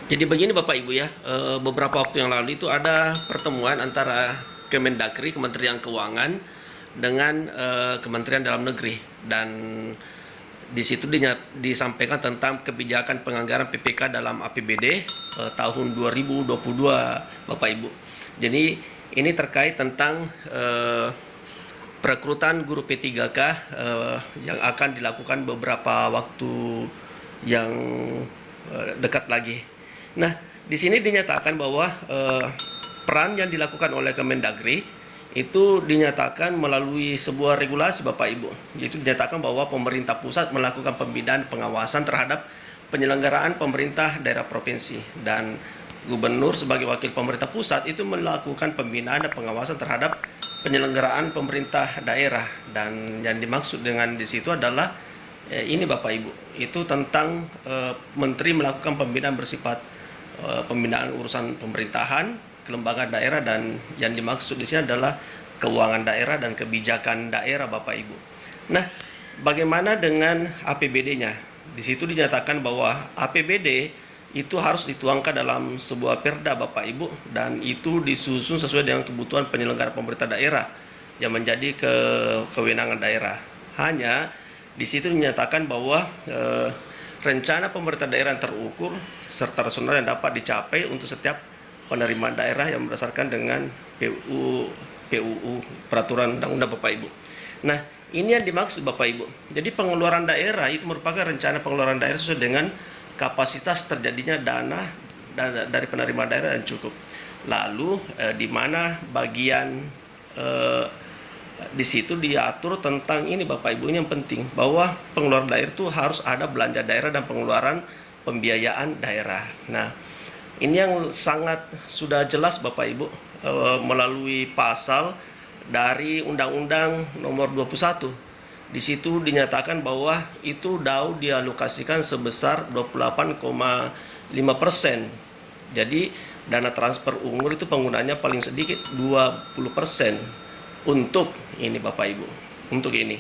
Jadi begini Bapak Ibu ya, beberapa waktu yang lalu itu ada pertemuan antara Kemendagri, Kementerian Keuangan dengan Kementerian Dalam Negeri, dan di situ disampaikan tentang kebijakan penganggaran PPK dalam APBD tahun 2022 Bapak Ibu. Jadi ini terkait tentang perekrutan guru P3K yang akan dilakukan beberapa waktu yang dekat lagi. Nah, di sini dinyatakan bahwa peran yang dilakukan oleh Kemendagri itu dinyatakan melalui sebuah regulasi Bapak Ibu, yaitu dinyatakan bahwa pemerintah pusat melakukan pembinaan pengawasan terhadap penyelenggaraan pemerintah daerah provinsi, dan gubernur sebagai wakil pemerintah pusat itu melakukan pembinaan dan pengawasan terhadap penyelenggaraan pemerintah daerah. Dan yang dimaksud dengan di situ adalah ini Bapak Ibu, itu tentang menteri melakukan pembinaan bersifat pembinaan urusan pemerintahan, kelembagaan daerah, dan yang dimaksud di sini adalah keuangan daerah dan kebijakan daerah Bapak Ibu. Nah, bagaimana dengan APBD-nya? Di situ dinyatakan bahwa APBD itu harus dituangkan dalam sebuah perda Bapak Ibu, dan itu disusun sesuai dengan kebutuhan penyelenggara pemerintah daerah yang menjadi kewenangan daerah. Hanya di situ dinyatakan bahwa rencana pemerintah daerah yang terukur serta rasional yang dapat dicapai untuk setiap penerimaan daerah yang berdasarkan dengan PUU peraturan undang-undang Bapak Ibu. Nah, ini yang dimaksud Bapak Ibu. Jadi pengeluaran daerah itu merupakan rencana pengeluaran daerah sesuai dengan kapasitas terjadinya dana dari penerimaan daerah yang cukup. Lalu di mana bagian di situ diatur tentang ini Bapak Ibu, ini yang penting, bahwa pengeluaran daerah itu harus ada belanja daerah dan pengeluaran pembiayaan daerah. Nah, ini yang sangat sudah jelas Bapak Ibu melalui pasal dari Undang-Undang Nomor 21. Di situ dinyatakan bahwa itu DAU dialokasikan sebesar 28,5%. Jadi dana transfer unggul itu penggunanya paling sedikit 20% untuk ini Bapak Ibu, untuk ini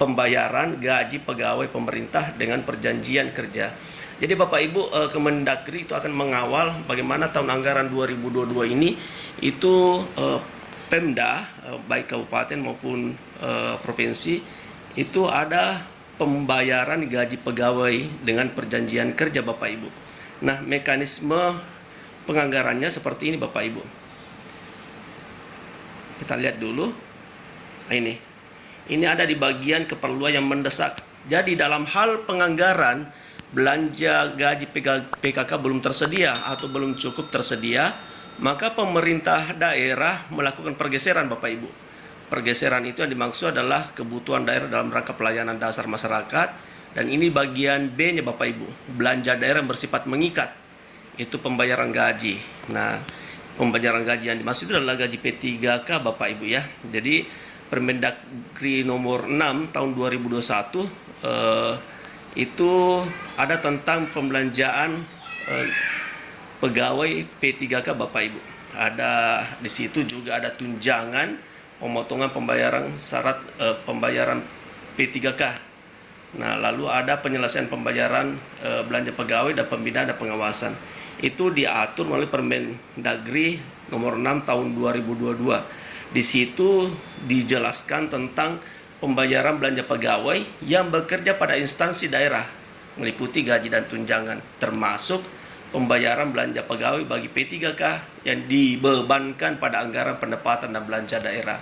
pembayaran gaji pegawai pemerintah dengan perjanjian kerja. Jadi Bapak Ibu, Kemendagri itu akan mengawal bagaimana tahun anggaran 2022 ini itu Pemda baik kabupaten maupun provinsi itu ada pembayaran gaji pegawai dengan perjanjian kerja Bapak Ibu. Nah, mekanisme penganggarannya seperti ini Bapak Ibu. Kita lihat dulu. Nah, ini ada di bagian keperluan yang mendesak. Jadi dalam hal penganggaran belanja gaji PKK belum tersedia atau belum cukup tersedia, maka pemerintah daerah melakukan pergeseran Bapak Ibu. Pergeseran itu yang dimaksud adalah kebutuhan daerah dalam rangka pelayanan dasar masyarakat, dan ini bagian B-nya Bapak Ibu, belanja daerah yang bersifat mengikat, itu pembayaran gaji. Nah, pembayaran gaji yang dimaksud itu adalah gaji P3K Bapak Ibu ya. Jadi Permendagri nomor 6 tahun 2021 itu ada tentang pembelanjaan pegawai P3K Bapak Ibu. Ada di situ juga ada tunjangan pemotongan pembayaran syarat pembayaran P3K. Nah, lalu ada penyelesaian pembayaran belanja pegawai dan pembinaan dan pengawasan. Itu diatur melalui Permendagri nomor 6 tahun 2022. Di situ dijelaskan tentang pembayaran belanja pegawai yang bekerja pada instansi daerah, meliputi gaji dan tunjangan, termasuk pembayaran belanja pegawai bagi P3K yang dibebankan pada anggaran pendapatan dan belanja daerah.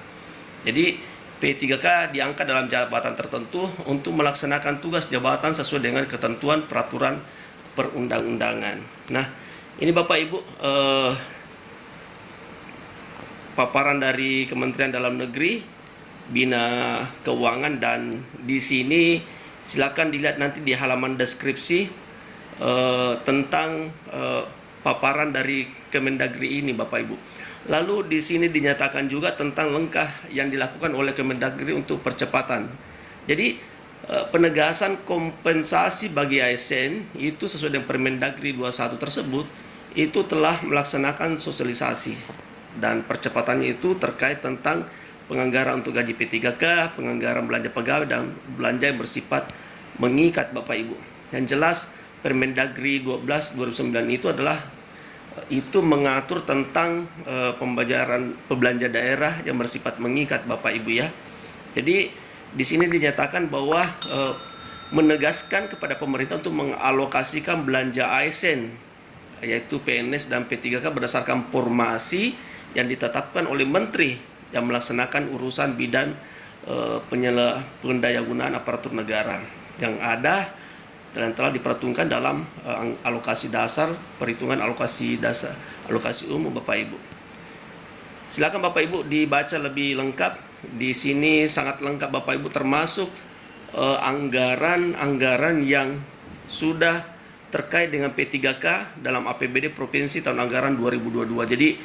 Jadi P3K diangkat dalam jabatan tertentu untuk melaksanakan tugas jabatan sesuai dengan ketentuan peraturan perundang-undangan. Nah, ini Bapak Ibu paparan dari Kementerian Dalam Negeri, Bina Keuangan, dan di sini silakan dilihat nanti di halaman deskripsi tentang paparan dari Kemendagri ini Bapak Ibu. Lalu di sini dinyatakan juga tentang langkah yang dilakukan oleh Kemendagri untuk percepatan. Jadi penegasan kompensasi bagi ASN itu sesuai dengan Permendagri 21 tersebut itu telah melaksanakan sosialisasi, dan percepatannya itu terkait tentang penganggaran untuk gaji P3K, penganggaran belanja pegawai, dan belanja yang bersifat mengikat Bapak Ibu. Yang jelas Permendagri 12 2009 itu adalah itu mengatur tentang pembayaran belanja daerah yang bersifat mengikat Bapak Ibu ya. Jadi di sini dinyatakan bahwa menegaskan kepada pemerintah untuk mengalokasikan belanja ASN yaitu PNS dan P3K berdasarkan formasi yang ditetapkan oleh menteri yang melaksanakan urusan bidang pendayagunaan aparatur negara yang ada dan telah diperhitungkan dalam alokasi dasar, perhitungan alokasi dasar, alokasi umum Bapak Ibu. Silakan Bapak Ibu dibaca lebih lengkap. Di sini sangat lengkap Bapak Ibu, termasuk anggaran-anggaran yang sudah terkait dengan P3K dalam APBD Provinsi tahun anggaran 2022. Jadi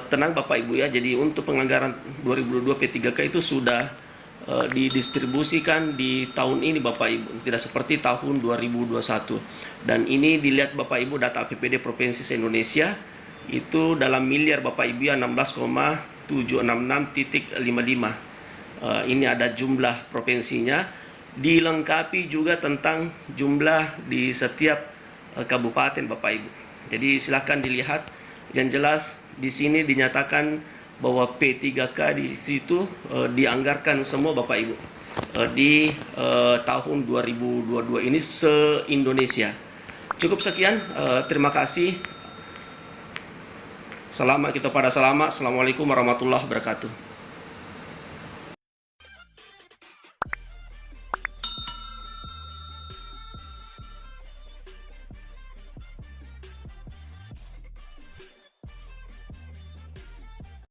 tenang Bapak Ibu ya. Jadi untuk penganggaran 2022 P3K itu sudah didistribusikan di tahun ini Bapak Ibu, tidak seperti tahun 2021. Dan ini dilihat Bapak Ibu data APBD Provinsi se-Indonesia itu dalam miliar Bapak Ibu ya 16,766,55. Ini ada jumlah provinsinya, dilengkapi juga tentang jumlah di setiap kabupaten Bapak Ibu. Jadi silakan dilihat. Yang jelas di sini dinyatakan bahwa P3K di situ dianggarkan semua Bapak Ibu di tahun 2022 ini se-Indonesia. Cukup sekian, terima kasih. Assalamualaikum warahmatullahi wabarakatuh.